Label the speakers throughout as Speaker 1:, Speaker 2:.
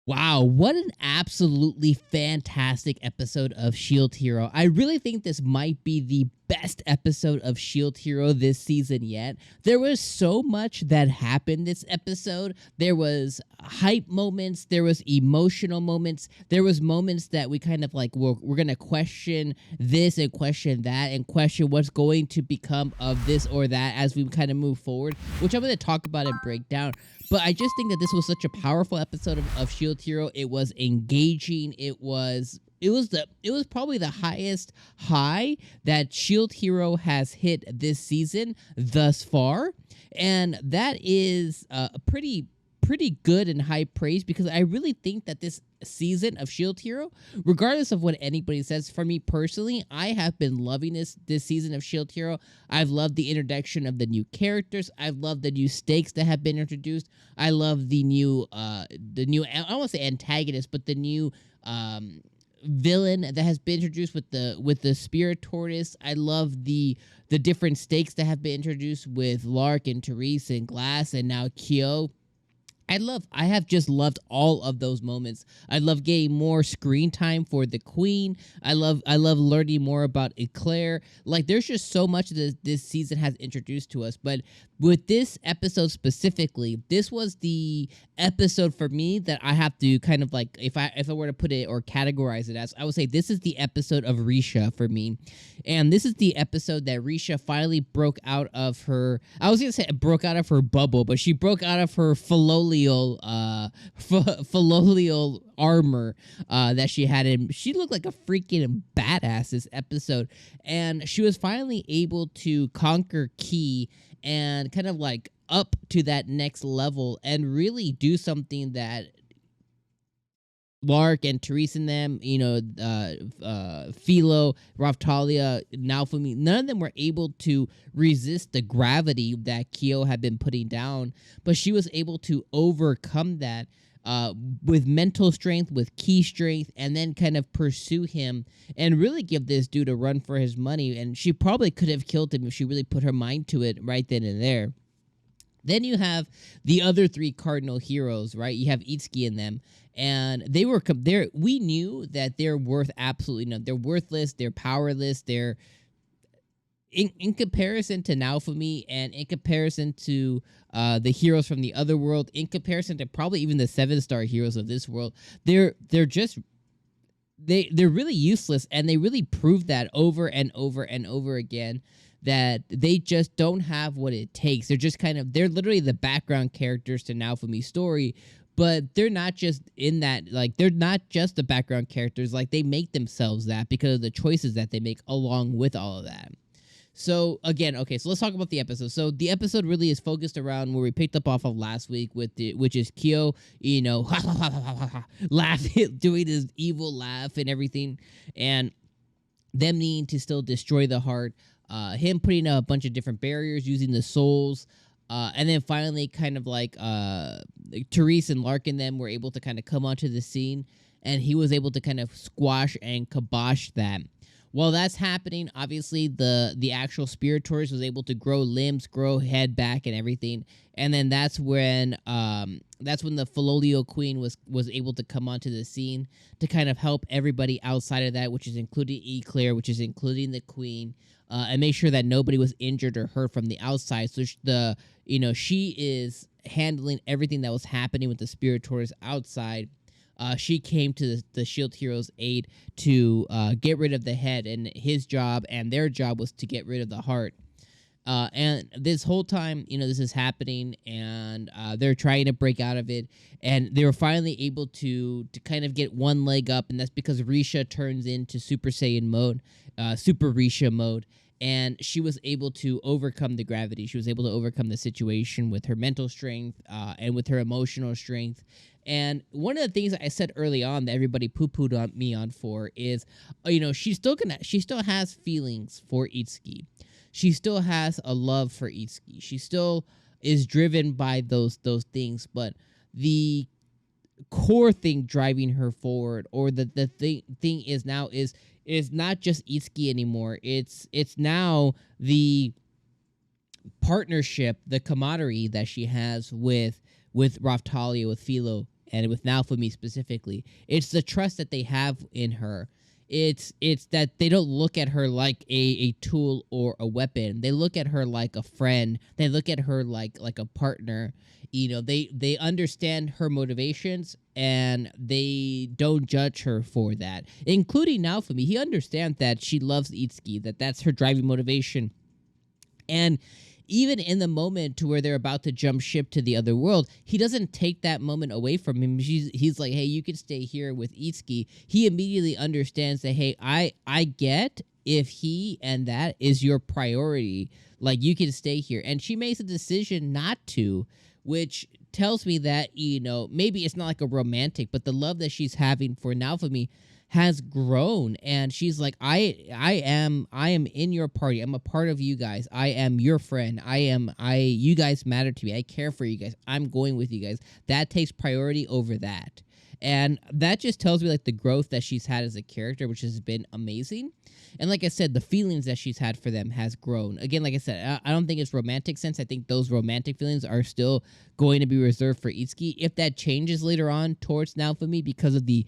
Speaker 1: Wow, what an absolutely fantastic episode of Shield Hero. I really think this might be the best episode of Shield Hero this season yet. There was so much that happened this episode. There was hype moments, there was emotional moments, there was moments that we kind of like we're going to question this and question that and question what's going to become of this or that as we kind of move forward, which I'm going to talk about and break down. But I just think that this was such a powerful episode of Shield Hero. It was engaging. It was probably the highest high that Shield Hero has hit this season thus far, and that is a pretty good and high praise, because I really think that this season of Shield Hero, regardless of what anybody says, for me personally, I have been loving this season of Shield Hero. I've loved the introduction of the new characters. I've loved the new stakes that have been introduced. I love the new I don't want to say antagonist, but the new villain that has been introduced with the Spirit Tortoise. I love the different stakes that have been introduced with Lark and Therese and Glass and now 𝐒𝐻. I have just loved all of those moments. I love getting more screen time for the Queen. I love learning more about 𝐒𝐻𝐽. Like, there's just so much that this season has introduced to us. But with this episode specifically, this was the episode for me that I have to kind of like, if I were to put it or categorize it as, I would say this is the episode of RISHIA for me. And this is the episode that RISHIA finally broke out of her, I was going to say broke out of her bubble, but she broke out of her fallolial armor that she had in. She looked like a freaking badass this episode, and she was finally able to conquer 𝐒𝐻 and kind of like up to that next level and really do something that Lark and Therese and them, Philo, Raphtalia, Naofumi, none of them were able to resist the gravity that 𝐒𝐻 had been putting down, but she was able to overcome that with mental strength, with key strength, and then kind of pursue him and really give this dude a run for his money. And she probably could have killed him if she really put her mind to it right then and there. Then you have the other three cardinal heroes, right? You have 𝐒𝐡𝐚𝐧𝐬 in them, and they were there. We knew that they're worth absolutely nothing. They're worthless. They're powerless. They're in comparison to Naofumi, and in comparison to the heroes from the other world, in comparison to probably even the 7-star heroes of this world, they're really useless, and they really prove that over and over and over again, that they just don't have what it takes. They're literally the background characters to Naofumi's story, but they're not just in that, like, they're not just the background characters, like, they make themselves that because of the choices that they make along with all of that. So again, okay, so let's talk about the episode. So the episode really is focused around where we picked up off of last week which is 𝐒𝐻, laughing, doing his evil laugh and everything, and them needing to still destroy the heart, him putting up a bunch of different barriers using the souls, and then finally kind of like Therese and Lark and them were able to kind of come onto the scene, and he was able to kind of squash and kibosh that. While that's happening, obviously the actual Spirit Tortoise was able to grow limbs, grow head back, and everything. And then that's when the Fallolial Queen was able to come onto the scene to kind of help everybody outside of that, which is including 𝐒𝐻𝐽, which is including the Queen, and make sure that nobody was injured or hurt from the outside. So she is handling everything that was happening with the Spirit Tortoise outside. She came to the Shield Hero's aid to get rid of the head, and his job and their job was to get rid of the heart. And this whole time, this is happening, and they're trying to break out of it, and they were finally able to kind of get one leg up, and that's because RISHIA turns into Super Saiyan mode, Super RISHIA mode, and she was able to overcome the gravity. She was able to overcome the situation with her mental strength and with her emotional strength. And one of the things that I said early on that everybody poo-pooed on me for is, she still has feelings for 𝐒𝐡𝐚𝐧𝐬. She still has a love for 𝐒𝐡𝐚𝐧𝐬. She still is driven by those things, but the core thing driving her forward, or the thing is now is not just 𝐒𝐡𝐚𝐧𝐬 anymore. It's now the partnership, the camaraderie that she has with Raphtalia, with Philo, and with Naofumi specifically. It's the trust that they have in her. It's that they don't look at her like a tool or a weapon. They look at her like a friend. They look at her like a partner. They understand her motivations, and they don't judge her for that, including Naofumi. He understands that she loves 𝐒𝐡𝐧𝐬𝐿, that's her driving motivation. And even in the moment to where they're about to jump ship to the other world, he doesn't take that moment away from him. He's like, hey, you can stay here with 𝐒𝐡𝐧𝐬𝐿. He immediately understands that, hey, I get if he and that is your priority, like, you can stay here. And she makes a decision not to, which tells me that, maybe it's not like a romantic, but the love that she's having for Naofumi has grown, and she's like, I am in your party. I'm a part of you guys. I am your friend. You guys matter to me. I care for you guys. I'm going with you guys. That takes priority over that. And that just tells me, like, the growth that she's had as a character, which has been amazing. And like I said, the feelings that she's had for them has grown. Again, like I said, I don't think it's romantic sense. I think those romantic feelings are still going to be reserved for 𝐒𝐡𝐧𝐬𝐿. If that changes later on towards Naofumi because of the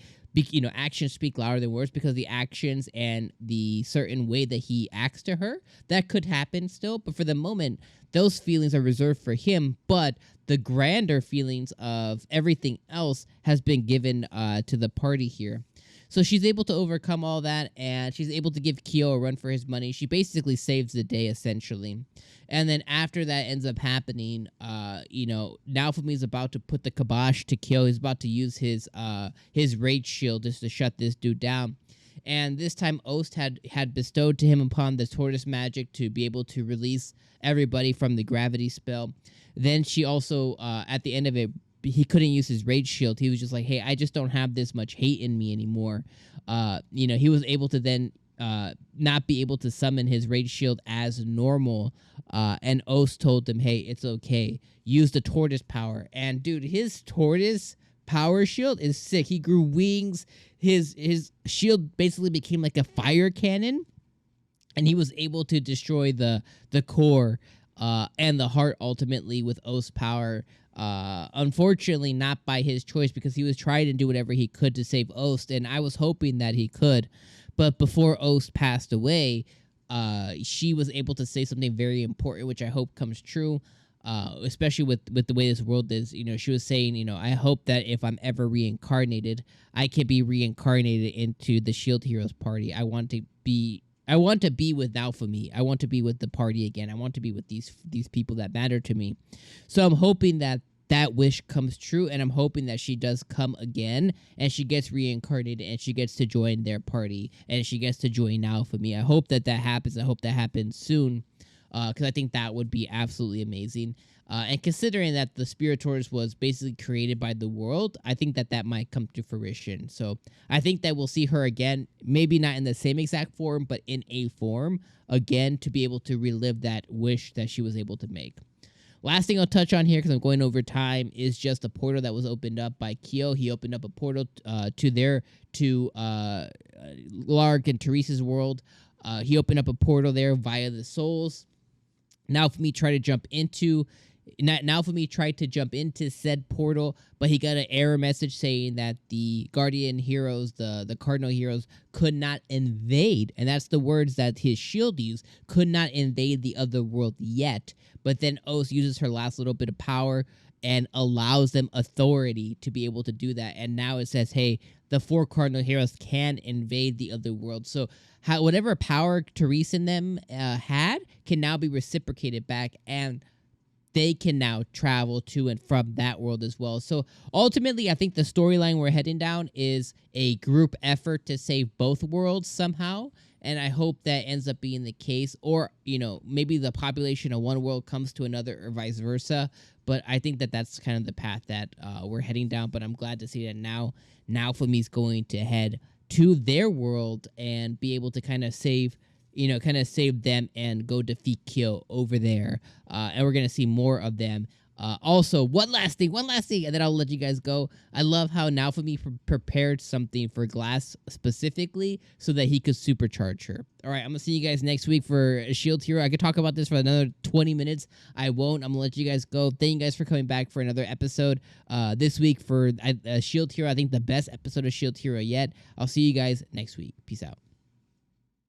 Speaker 1: actions speak louder than words, because of the actions and the certain way that he acts to her, that could happen still. But for the moment, those feelings are reserved for him. But the grander feelings of everything else has been given to the party here. So she's able to overcome all that, and she's able to give 𝐒𝐡𝐚 a run for his money. She basically saves the day, essentially. And then after that ends up happening, Naofumi's about to put the kibosh to 𝐒𝐚. He's about to use his rage shield just to shut this dude down. And this time, 𝐒𝐡 had bestowed to him upon the tortoise magic to be able to release everybody from the gravity spell. Then she also, at the end of it, he couldn't use his rage shield. He was just like, hey, I just don't have this much hate in me anymore. He was able to then not be able to summon his rage shield as normal. And 𝐒𝐡 told him, hey, it's okay. Use the tortoise power. And dude, his tortoise power shield is sick. He grew wings. His shield basically became like a fire cannon. And he was able to destroy the core and the heart ultimately with 𝐒𝐡's power. Unfortunately, not by his choice, because he was trying to do whatever he could to save 𝐒𝐡, and I was hoping that he could. But before 𝐒𝐡 passed away, she was able to say something very important, which I hope comes true, especially with the way this world is. She was saying, I hope that if I'm ever reincarnated, I can be reincarnated into the Shield Heroes party. I want to be with Naofumi. I want to be with the party again. I want to be with these people that matter to me. So I'm hoping that wish comes true, and I'm hoping that she does come again, and she gets reincarnated, and she gets to join their party, and she gets to join Naofumi. I hope that happens. I hope that happens soon, because I think that would be absolutely amazing. And considering that the Spirit Tortoise was basically created by the world, I think that might come to fruition. So I think that we'll see her again, maybe not in the same exact form, but in a form again, to be able to relive that wish that she was able to make. Last thing I'll touch on here, because I'm going over time, is just a portal that was opened up by 𝐒𝐚. He opened up a portal to Lark and Teresa's world. He opened up a portal there via the souls. Naofumi tried to jump into said portal, but he got an error message saying that the Guardian heroes, the Cardinal heroes, could not invade. And that's the words that his shield used. Could not invade the other world yet. But then 𝐒𝐡 uses her last little bit of power and allows them authority to be able to do that. And now it says, hey, the 4 Cardinal heroes can invade the other world. So whatever power Teresa and them had can now be reciprocated back, and they can now travel to and from that world as well. So ultimately, I think the storyline we're heading down is a group effort to save both worlds somehow. And I hope that ends up being the case. Or, maybe the population of one world comes to another or vice versa. But I think that's kind of the path that we're heading down. But I'm glad to see that now Naofumi's going to head to their world and be able to kind of save them and go defeat 𝐒𝐚 over there. And we're going to see more of them Also, one last thing, and then I'll let you guys go. I love how Naofumi prepared something for Glass specifically so that he could supercharge her. All right, I'm going to see you guys next week for Shield Hero. I could talk about this for another 20 minutes. I won't. I'm going to let you guys go. Thank you guys for coming back for another episode this week for Shield Hero. I think the best episode of Shield Hero yet. I'll see you guys next week. Peace out.